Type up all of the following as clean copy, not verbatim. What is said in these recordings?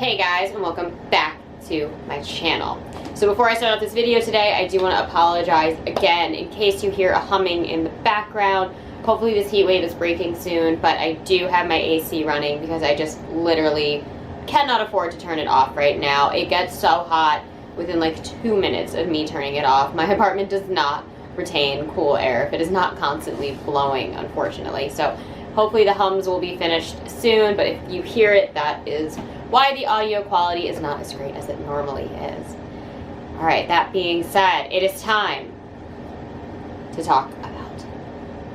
Hey guys, and welcome back to my channel. So before I start out this video today, I do want to apologize again in case you hear a humming in the background. Hopefully this heat wave is breaking soon, but I do have my AC running because I just literally cannot afford to turn it off right now. It gets so hot within like 2 minutes of me turning it off. My apartment does not retain cool air if it is not constantly blowing, unfortunately. So hopefully the hums will be finished soon, but if you hear it, that is why the audio quality is not as great as it normally is. Alright, that being said, it is time to talk about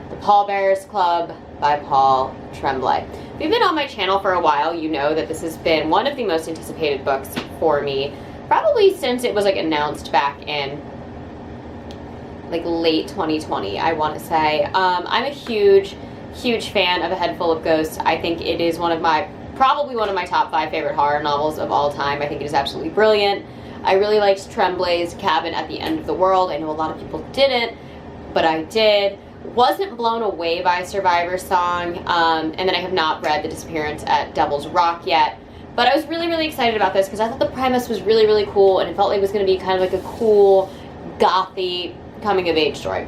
the Pallbearers Club by Paul Tremblay. If you've been on my channel for a while, you know that this has been one of the most anticipated books for me, probably since it was like announced back in like late 2020, I want to say. I'm a huge fan of A Head Full of Ghosts. I think it is probably one of my top 5 favorite horror novels of all time. I think it is absolutely brilliant. I really liked Tremblay's Cabin at the End of the World. I know a lot of people didn't, but I did. Wasn't blown away by Survivor's Song, and then I have not read The Disappearance at Devil's Rock yet. But I was really excited about this because I thought the premise was really cool, and it felt like it was going to be kind of like a cool, gothy coming-of-age story.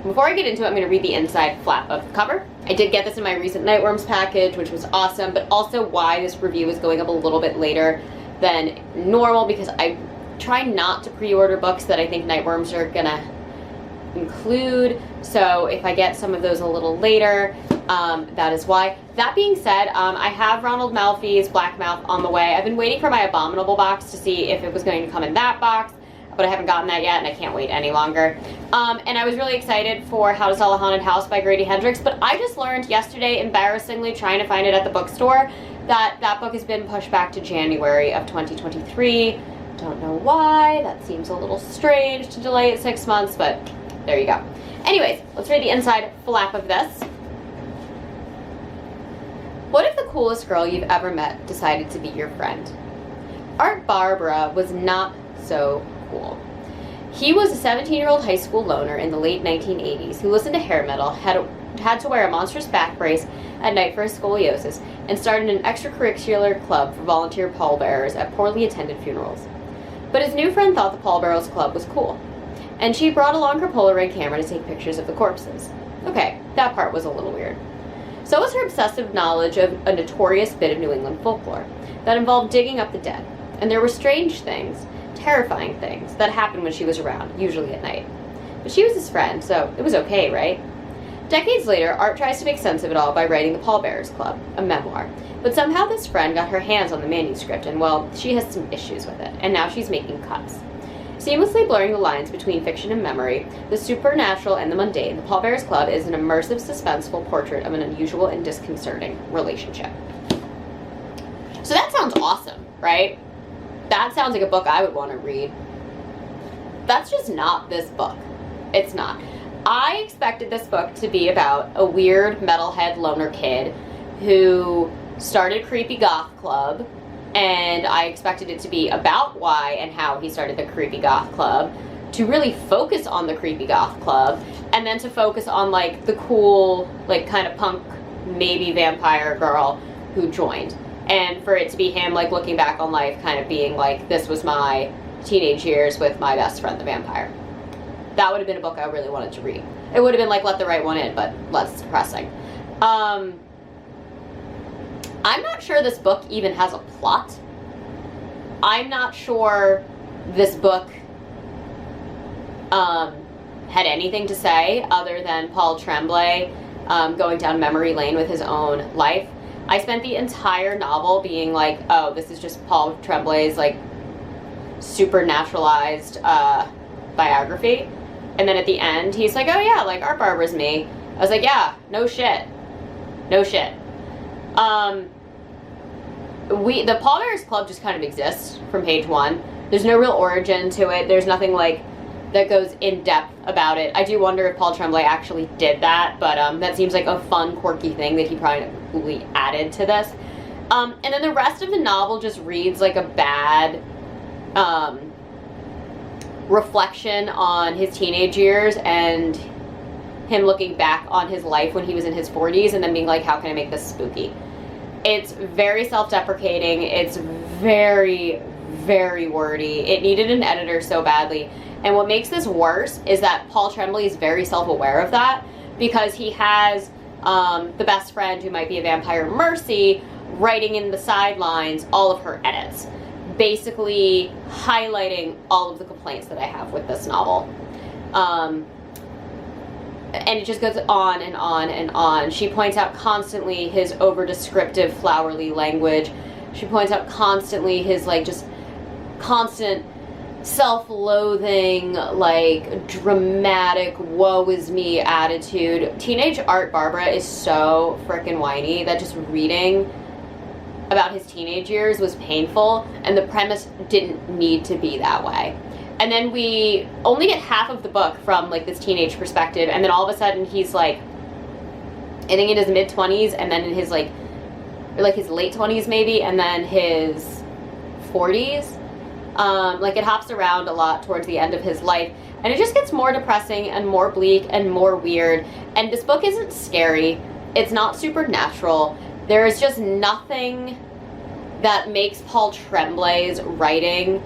Before I get into it, I'm going to read the inside flap of the cover. I did get this in my recent Nightworms package, which was awesome, but also why this review is going up a little bit later than normal, because I try not to pre-order books that I think Nightworms are going to include, so if I get some of those a little later, that is why. That being said, I have Ronald Malfi's Black Mouth on the way. I've been waiting for my Abominable box to see if it was going to come in that box, but I haven't gotten that yet, and I can't wait any longer. And I was really excited for How to Sell a Haunted House by Grady Hendrix, but I just learned yesterday, embarrassingly, trying to find it at the bookstore, that that book has been pushed back to January of 2023. Don't know why. That seems a little strange to delay it 6 months, but there you go. Anyways, let's read the inside flap of this. What if the coolest girl you've ever met decided to be your friend? Art Barbara was not so cool. He was a 17-year-old high school loner in the late 1980s who listened to hair metal, had to wear a monstrous back brace at night for his scoliosis, and started an extracurricular club for volunteer pallbearers at poorly attended funerals. But his new friend thought the Pallbearers Club was cool, and she brought along her Polaroid camera to take pictures of the corpses. Okay, that part was a little weird. So was her obsessive knowledge of a notorious bit of New England folklore that involved digging up the dead, and there were strange things, terrifying things that happened when she was around, usually at night. But she was his friend, so it was okay, right? Decades later, Art tries to make sense of it all by writing The Pallbearers Club, a memoir. But somehow this friend got her hands on the manuscript, and well, she has some issues with it, and now she's making cuts. Seamlessly blurring the lines between fiction and memory, the supernatural and the mundane, The Pallbearers Club is an immersive, suspenseful portrait of an unusual and disconcerting relationship. So that sounds awesome, right? That sounds like a book I would want to read. That's just not this book. It's not. I expected this book to be about a weird metalhead loner kid who started a creepy goth club, and I expected it to be about why and how he started the creepy goth club, to really focus on the creepy goth club, and then to focus on like the cool, like kind of punk, maybe vampire girl who joined. And for it to be him, like, looking back on life, kind of being like, this was my teenage years with my best friend, the vampire. That would have been a book I really wanted to read. It would have been like Let the Right One In, but less depressing. I'm not sure this book even has a plot. I'm not sure this book had anything to say other than Paul Tremblay going down memory lane with his own life. I spent the entire novel being like, oh, this is just Paul Tremblay's like supernaturalized biography. And then at the end, he's like, oh yeah, like Art Barbara's me. I was like, yeah, no shit. No shit. The Pallbearers Club just kind of exists from page 1. There's no real origin to it. There's nothing like that goes in depth about it. I do wonder if Paul Tremblay actually did that, but that seems like a fun, quirky thing that he probably added to this. And then the rest of the novel just reads like a bad reflection on his teenage years and him looking back on his life when he was in his 40s and then being like, how can I make this spooky? It's very self-deprecating. It's very, very wordy. It needed an editor so badly. And what makes this worse is that Paul Tremblay is very self-aware of that, because he has the best friend who might be a vampire, Mercy, writing in the sidelines all of her edits, basically highlighting all of the complaints that I have with this novel. And it just goes on and on and on. She points out constantly his over-descriptive, flowery language. She points out constantly his, like, just constant self-loathing, like, dramatic, woe is me attitude. Teenage Art Barbara is so frickin' whiny that just reading about his teenage years was painful, and the premise didn't need to be that way. And then we only get half of the book from, like, this teenage perspective, and then all of a sudden he's, like, I think in his mid-20s, and then in his, like his late 20s maybe, and then his 40s. Like, it hops around a lot towards the end of his life, and it just gets more depressing and more bleak and more weird. And this book isn't scary. It's not supernatural. There is just nothing that makes Paul Tremblay's writing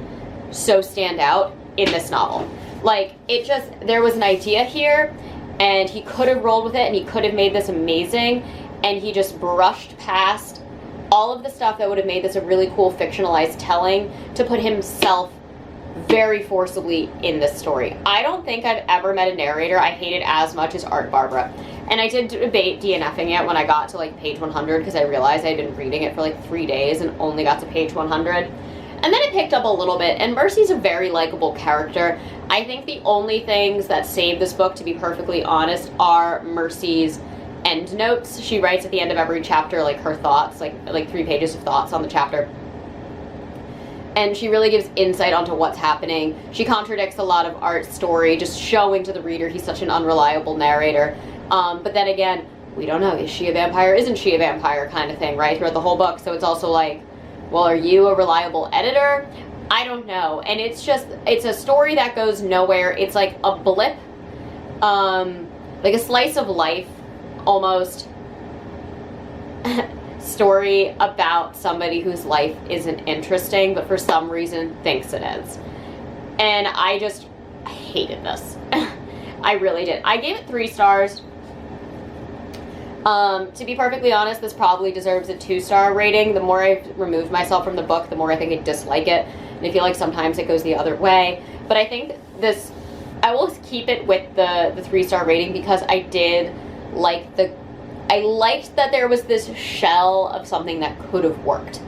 so stand out in this novel. Like, it just, there was an idea here, and he could have rolled with it, and he could have made this amazing, and he just brushed past all of the stuff that would have made this a really cool fictionalized telling to put himself very forcibly in this story. I don't think I've ever met a narrator I hated as much as Art Barbara. And I did debate DNFing it when I got to, like, page 100, because I realized I'd been reading it for, like, 3 days and only got to page 100. And then it picked up a little bit, and Mercy's a very likable character. I think the only things that save this book, to be perfectly honest, are Mercy's end notes. She writes at the end of every chapter, like, her thoughts, like 3 pages of thoughts on the chapter. And she really gives insight onto what's happening. She contradicts a lot of Art's story, just showing to the reader he's such an unreliable narrator. But then again, we don't know, is she a vampire, isn't she a vampire, kind of thing, right, throughout the whole book. So it's also like, well, are you a reliable editor? I don't know. And it's just, it's a story that goes nowhere. It's like a blip, like a slice of life, almost, story about somebody whose life isn't interesting, but for some reason thinks it is. And I just hated this. I really did. I gave it 3 stars. To be perfectly honest, this probably deserves a 2-star rating. The more I've removed myself from the book, the more I think I dislike it. And I feel like sometimes it goes the other way. But I think this, I will keep it with the 3-star rating, because I did like I liked that there was this shell of something that could have worked.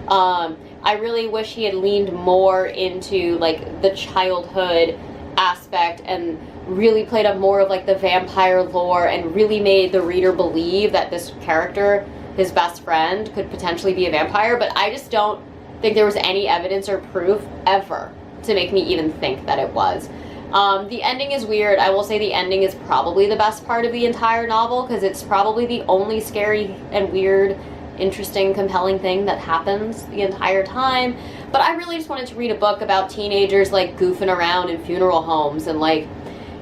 I really wish he had leaned more into, like, the childhood aspect and really played up more of, like, the vampire lore and really made the reader believe that this character, his best friend, could potentially be a vampire. But I just don't think there was any evidence or proof ever to make me even think that it was. The ending is weird. I will say the ending is probably the best part of the entire novel, because it's probably the only scary and weird, interesting, compelling thing that happens the entire time. But I really just wanted to read a book about teenagers, like, goofing around in funeral homes and, like,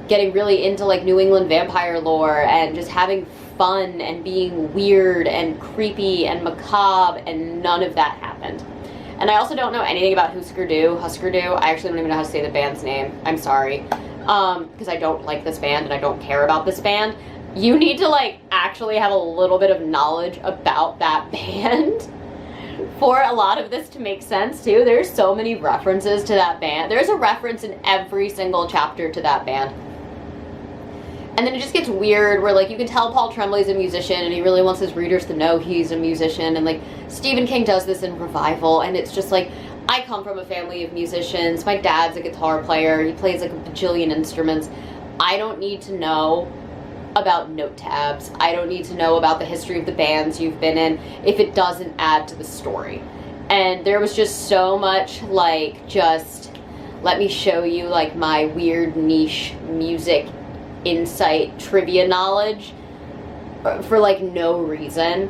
getting really into, like, New England vampire lore and just having fun and being weird and creepy and macabre, and none of that happened. And I also don't know anything about Husker Du. I actually don't even know how to say the band's name. I'm sorry. Because I don't like this band and I don't care about this band. You need to, like, actually have a little bit of knowledge about that band for a lot of this to make sense, too. There's so many references to that band. There's a reference in every single chapter to that band. And then it just gets weird where, like, you can tell Paul Tremblay's a musician and he really wants his readers to know he's a musician. And, like, Stephen King does this in Revival, and it's just like, I come from a family of musicians. My dad's a guitar player. He plays, like, a bajillion instruments. I don't need to know about note tabs. I don't need to know about the history of the bands you've been in if it doesn't add to the story. And there was just so much, like, just let me show you, like, my weird niche music insight trivia knowledge for, like, no reason,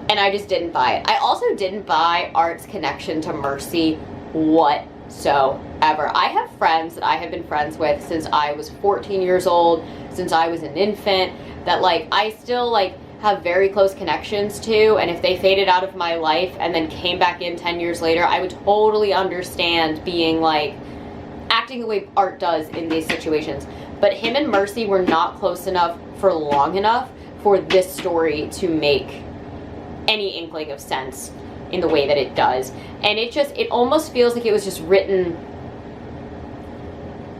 and I just didn't buy it. I also didn't buy Art's connection to Mercy whatsoever. I have friends that I have been friends with since I was 14 years old, since I was an infant, that, like, I still, like, have very close connections to, and if they faded out of my life and then came back in 10 years later, I would totally understand being like, acting the way Art does in these situations. But him and Mercy were not close enough for long enough for this story to make any inkling of sense in the way that it does. And it almost feels like it was just written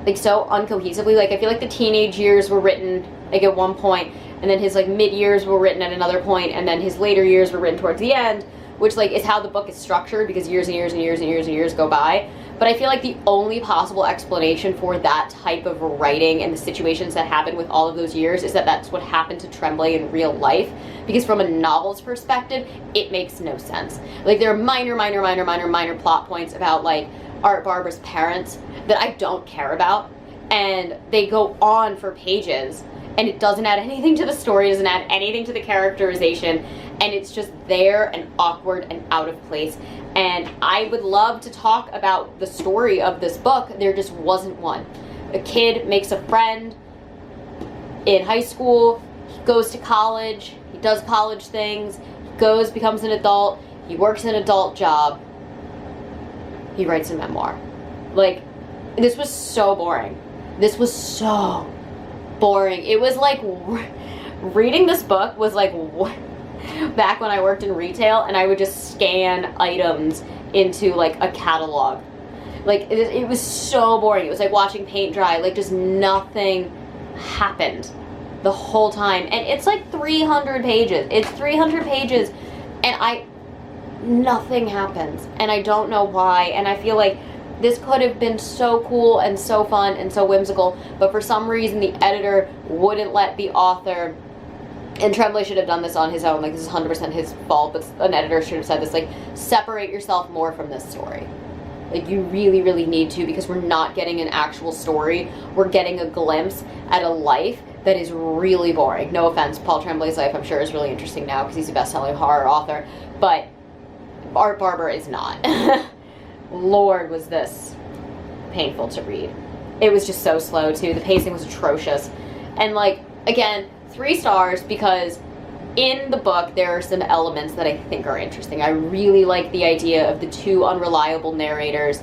like so uncohesively. Like I feel like the teenage years were written like at one point, and then his like mid years were written at another point, and then his later years were written towards the end, which like is how the book is structured, because years and years and years and years and years go by. But I feel like the only possible explanation for that type of writing and the situations that happened with all of those years is that that's what happened to Tremblay in real life, because from a novel's perspective, it makes no sense. Like there are minor plot points about like Art Barbara's parents that I don't care about, and they go on for pages, and it doesn't add anything to the story, doesn't add anything to the characterization, and it's just there and awkward and out of place. And I would love to talk about the story of this book. There just wasn't one. A kid makes a friend in high school, he goes to college, he does college things, he goes, becomes an adult, he works an adult job, he writes a memoir. Like, this was so boring. This was so boring. It was like, reading this book was like, back when I worked in retail and I would just scan items into like a catalog. Like it was so boring. It was like watching paint dry. Like just nothing happened the whole time. And it's like 300 pages. It's 300 pages and nothing happens. And I don't know why. And I feel like this could have been so cool and so fun and so whimsical, but for some reason the editor wouldn't let the author, and Tremblay should have done this on his own, like this is 100% his fault, but an editor should have said this, like, separate yourself more from this story. Like, you really, really need to, because we're not getting an actual story. We're getting a glimpse at a life that is really boring. No offense, Paul Tremblay's life, I'm sure, is really interesting now because he's a best-selling horror author, but Art Barbara is not. Lord, was this painful to read. It was just so slow, too. The pacing was atrocious. And, like, again, 3 stars because in the book there are some elements that I think are interesting. I really like the idea of the 2 unreliable narrators.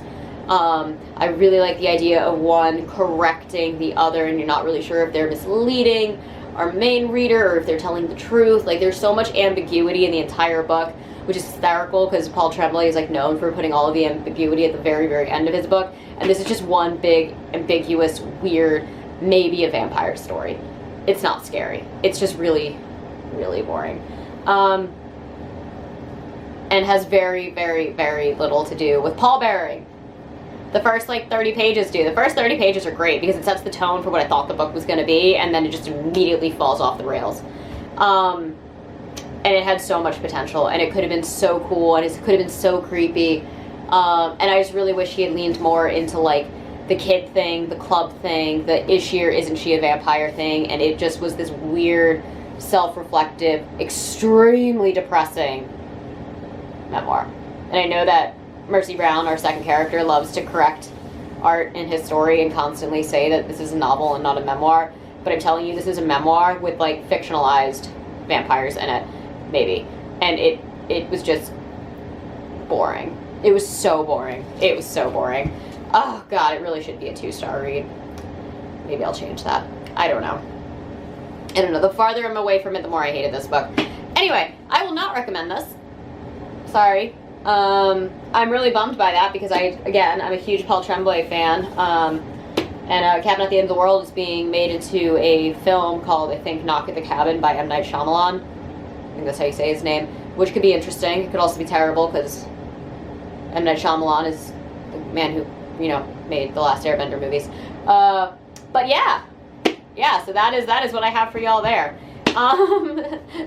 I really like the idea of one correcting the other and you're not really sure if they're misleading our main reader or if they're telling the truth. Like, there's so much ambiguity in the entire book, which is hysterical because Paul Tremblay is like known for putting all of the ambiguity at the very, very end of his book. And this is just one big, ambiguous, weird, maybe a vampire story. It's not scary. It's just really, really boring. And has very, very, very little to do with pallbearing. The first, like, 30 pages do. The first 30 pages are great because it sets the tone for what I thought the book was going to be, and then it just immediately falls off the rails. And it had so much potential, and it could have been so cool, and it could have been so creepy. And I just really wish he had leaned more into, like, the kid thing, the club thing, the is she or isn't she a vampire thing, and it just was this weird, self-reflective, extremely depressing memoir. And I know that Mercy Brown, our second character, loves to correct Art in his story and constantly say that this is a novel and not a memoir, but I'm telling you, this is a memoir with, like, fictionalized vampires in it, maybe. And it was just boring. It was so boring. It was so boring. Oh god, it really should be a 2-star read. Maybe I'll change that. I don't know. I don't know. The farther I'm away from it, the more I hated this book. Anyway, I will not recommend this. Sorry. I'm really bummed by that because I'm a huge Paul Tremblay fan. And Cabin at the End of the World is being made into a film called, I think, Knock at the Cabin by M. Night Shyamalan. I think that's how you say his name. Which could be interesting. It could also be terrible because M. Night Shyamalan is the man who, you know, made the last Airbender movies. But yeah. Yeah, so that is what I have for y'all there.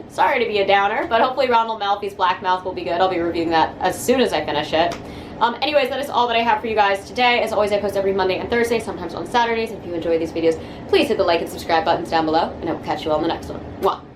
Sorry to be a downer, but hopefully Ronald Malfi's Black Mouth will be good. I'll be reviewing that as soon as I finish it. Anyways, that is all that I have for you guys today. As always, I post every Monday and Thursday, sometimes on Saturdays. If you enjoy these videos, please hit the like and subscribe buttons down below, and I will catch you all in the next one. Mwah.